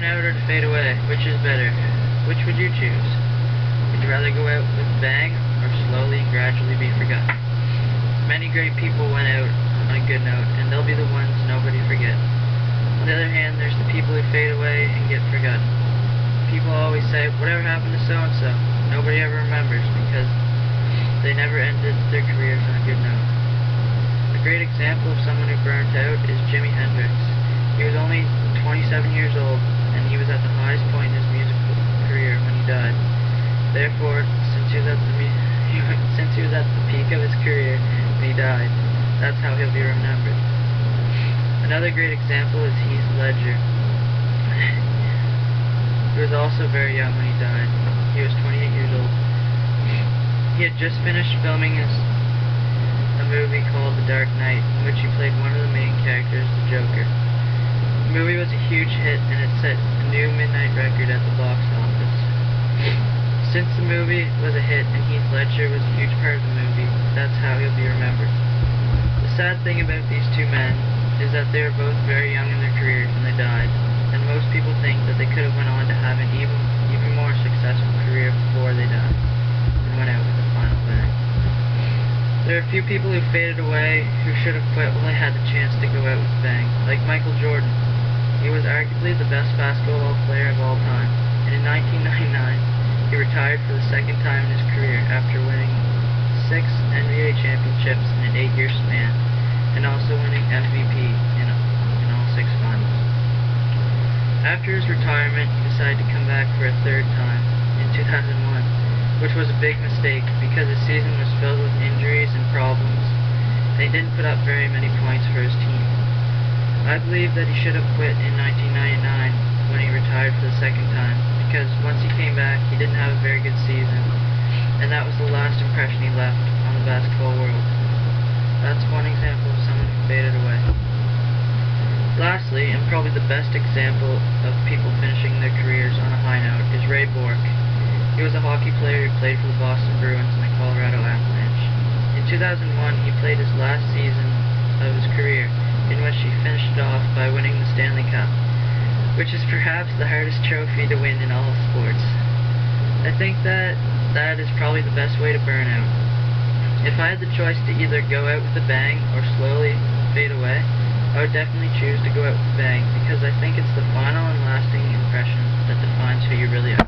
out or to fade away? Which is better? Which would you choose? Would you rather go out with a bang or slowly and gradually be forgotten? Many great people went out on a good note, and they'll be the ones nobody forgets. On the other hand, there's the people who fade away and get forgotten. People always say, whatever happened to so-and-so? Nobody ever remembers because they never ended their careers on a good note. A great example of someone who burnt out is Jimi Hendrix. He was only 27 years old, and he was at the highest point in his musical career when he died. Therefore, since he was at the peak of his career when he died, that's how he'll be remembered. Another great example is Heath Ledger. He was also very young when he died. He was 28 years old. He had just finished filming a movie called The Dark Knight, in which he played one of the main characters, the Joker. The movie was a huge hit, and it set a new midnight record at the box office. Since the movie was a hit and Heath Ledger was a huge part of the movie, that's how he'll be remembered. The sad thing about these two men is that they were both very young in their careers when they died, and most people think that they could have went on to have an even more successful career before they died and went out with a final bang. There are a few people who faded away who should have quit while they had the chance to go out with a bang, like Michael Jordan. He was arguably the best basketball player of all time, and in 1999 he retired for the second time in his career after winning 6 NBA championships in an 8-year span, and also winning MVP in all 6 finals. After his retirement, he decided to come back for a third time in 2001, which was a big mistake because his season was filled with injuries and problems, and he didn't put up very many points for his team. I believe that he should have quit in 1999 when he retired for the second time, because once he came back, he didn't have a very good season, and that was the last impression he left on the basketball world. That's one example of someone who faded away. Lastly, and probably the best example of people finishing their careers on a high note, is Ray Bourque. He was a hockey player who played for the Boston Bruins and the Colorado Avalanche. In 2001, he played his last season of his career, in which he finished it off by winning the Stanley Cup, which is perhaps the hardest trophy to win in all of sports. I think that is probably the best way to burn out. If I had the choice to either go out with a bang or slowly fade away, I would definitely choose to go out with a bang, because I think it's the final and lasting impression that defines who you really are.